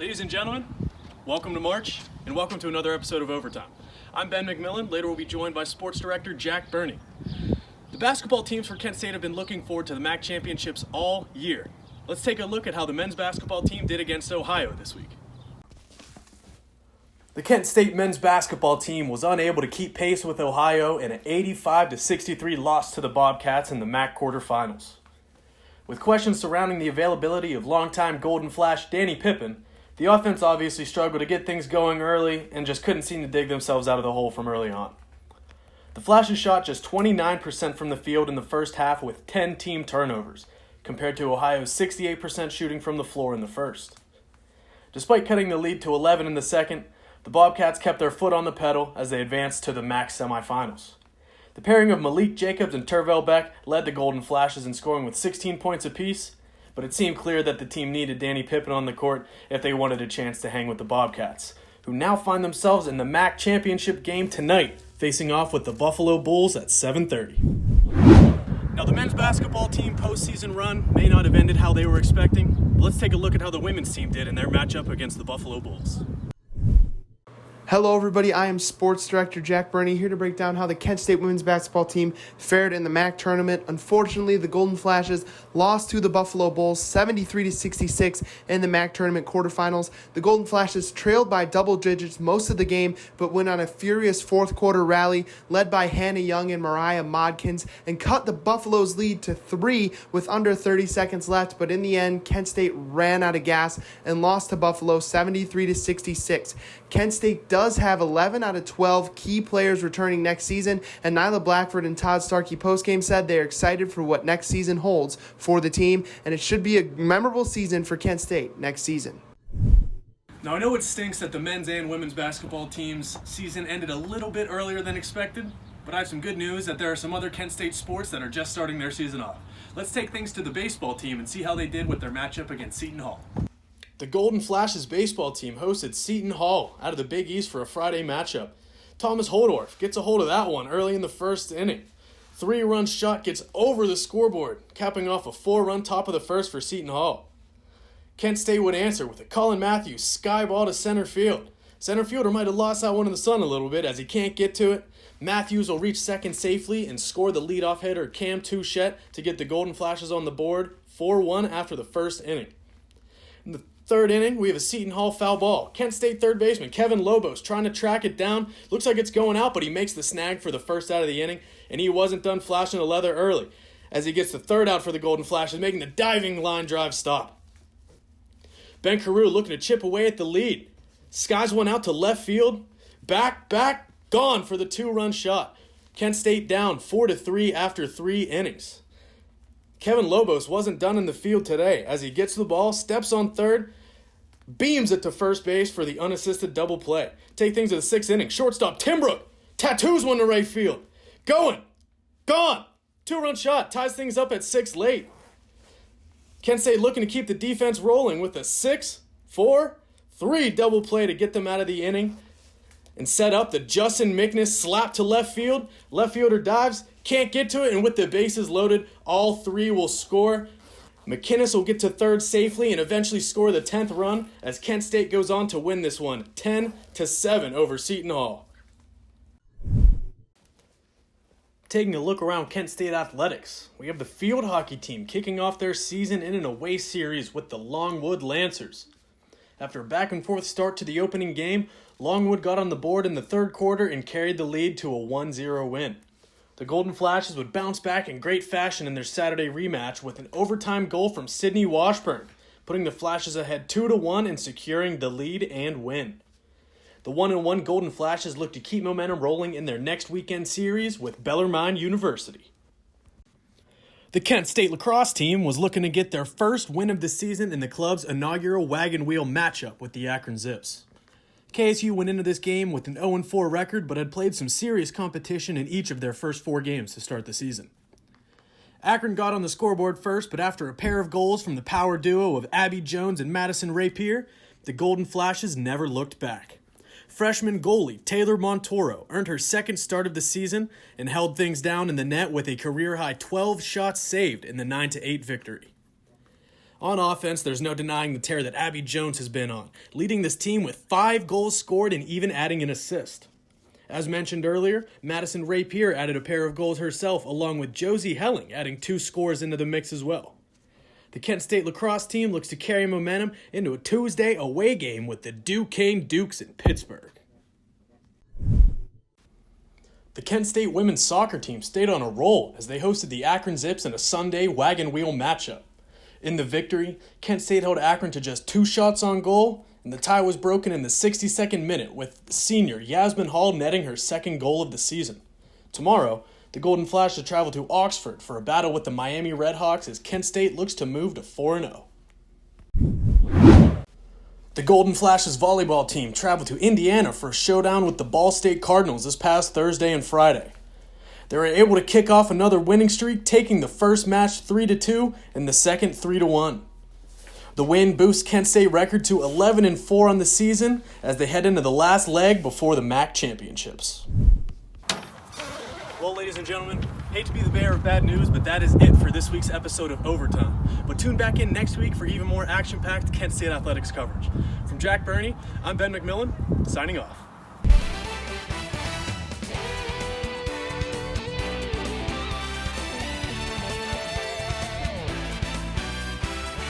Ladies and gentlemen, welcome to March, and welcome to another episode of Overtime. I'm Ben McMillen. Later we'll be joined by Sports Director Jack Berney. The basketball teams for Kent State have been looking forward to the MAC championships all year. Let's take a look at how the men's basketball team did against Ohio this week. The Kent State men's basketball team was unable to keep pace with Ohio in an 85-63 loss to the Bobcats in the MAC quarterfinals. With questions surrounding the availability of longtime Golden Flash Danny Pippen, the offense obviously struggled to get things going early and just couldn't seem to dig themselves out of the hole from early on. The Flashes shot just 29% from the field in the first half with 10 team turnovers, compared to Ohio's 68% shooting from the floor in the first. Despite cutting the lead to 11 in the second, the Bobcats kept their foot on the pedal as they advanced to the MAC semifinals. The pairing of Malik Jacobs and Tervel Beck led the Golden Flashes in scoring with 16 points apiece, but it seemed clear that the team needed Danny Pippen on the court if they wanted a chance to hang with the Bobcats, who now find themselves in the MAC championship game tonight, facing off with the Buffalo Bulls at 7:30. Now, the men's basketball team postseason run may not have ended how they were expecting, but let's take a look at how the women's team did in their matchup against the Buffalo Bulls. Hello everybody, I am Sports Director Jack Berney here to break down how the Kent State women's basketball team fared in the MAC tournament. Unfortunately, the Golden Flashes lost to the Buffalo Bulls 73-66 in the MAC tournament quarterfinals. The Golden Flashes trailed by double digits most of the game, but went on a furious fourth quarter rally led by Hannah Young and Mariah Modkins and cut the Buffalo's lead to 3 with under 30 seconds left, but in the end, Kent State ran out of gas and lost to Buffalo 73-66. Kent State does have 11 out of 12 key players returning next season, and Nyla Blackford and Todd Starkey postgame said they are excited for what next season holds for the team, and it should be a memorable season for Kent State next season. Now, I know it stinks that the men's and women's basketball team's season ended a little bit earlier than expected, but I have some good news that there are some other Kent State sports that are just starting their season off. Let's take things to the baseball team and see how they did with their matchup against Seton Hall. The Golden Flashes baseball team hosted Seton Hall out of the Big East for a Friday matchup. Thomas Holdorf gets a hold of that one early in the first inning. 3-run shot gets over the scoreboard, capping off a 4-run top of the first for Seton Hall. Kent State would answer with a Colin Matthews sky ball to center field. Center fielder might have lost that one in the sun a little bit as he can't get to it. Matthews will reach second safely and score the leadoff hitter Cam Touchette to get the Golden Flashes on the board 4-1 after the first inning. In the third inning, we have a Seton Hall foul ball. Kent State third baseman Kevin Lobos trying to track it down. Looks like it's going out, but he makes the snag for the first out of the inning, and he wasn't done flashing the leather early as he gets the third out for the Golden Flashes, making the diving line drive stop. Ben Carew looking to chip away at the lead. Skies one out to left field. Back, gone for the 2-run shot. Kent State down 4-3 after 3 innings. Kevin Lobos wasn't done in the field today as he gets the ball, steps on third, beams it to first base for the unassisted double play. Take things to the 6th inning. Shortstop Tim Brook tattoos one to right field. Going. Gone. 2-run shot. Ties things up at 6 late. Kent State looking to keep the defense rolling with a 6-4-3 double play to get them out of the inning and set up the Justin Mickness slap to left field. Left fielder dives, can't get to it, and with the bases loaded, all 3 will score. McInnes will get to third safely and eventually score the 10th run as Kent State goes on to win this one 10-7 over Seton Hall. Taking a look around Kent State athletics, we have the field hockey team kicking off their season in an away series with the Longwood Lancers. After a back-and-forth start to the opening game, Longwood got on the board in the third quarter and carried the lead to a 1-0 win. The Golden Flashes would bounce back in great fashion in their Saturday rematch with an overtime goal from Sydney Washburn, putting the Flashes ahead 2-1 and securing the lead and win. The 1-1 Golden Flashes look to keep momentum rolling in their next weekend series with Bellarmine University. The Kent State lacrosse team was looking to get their first win of the season in the club's inaugural Wagon Wheel matchup with the Akron Zips. KSU went into this game with an 0-4 record, but had played some serious competition in each of their first 4 games to start the season. Akron got on the scoreboard first, but after a pair of goals from the power duo of Abby Jones and Madison Rapier, the Golden Flashes never looked back. Freshman goalie Taylor Montoro earned her second start of the season and held things down in the net with a career-high 12 shots saved in the 9-8 victory. On offense, there's no denying the tear that Abby Jones has been on, leading this team with 5 goals scored and even adding an assist. As mentioned earlier, Madison Rapier added a pair of goals herself, along with Josie Helling adding 2 scores into the mix as well. The Kent State lacrosse team looks to carry momentum into a Tuesday away game with the Duquesne Dukes in Pittsburgh. The Kent State women's soccer team stayed on a roll as they hosted the Akron Zips in a Sunday wagon wheel matchup. In the victory, Kent State held Akron to just 2 shots on goal, and the tie was broken in the 62nd minute with senior Yasmin Hall netting her 2nd goal of the season. Tomorrow, the Golden Flashes travel to Oxford for a battle with the Miami Redhawks as Kent State looks to move to 4-0. The Golden Flashes volleyball team traveled to Indiana for a showdown with the Ball State Cardinals this past Thursday and Friday. They were able to kick off another winning streak, taking the first match 3-2 and the second 3-1. The win boosts Kent State record to 11-4 on the season as they head into the last leg before the MAC championships. Well, ladies and gentlemen, hate to be the bearer of bad news, but that is it for this week's episode of Overtime. But tune back in next week for even more action-packed Kent State athletics coverage. From Jack Berney, I'm Ben McMillen, signing off.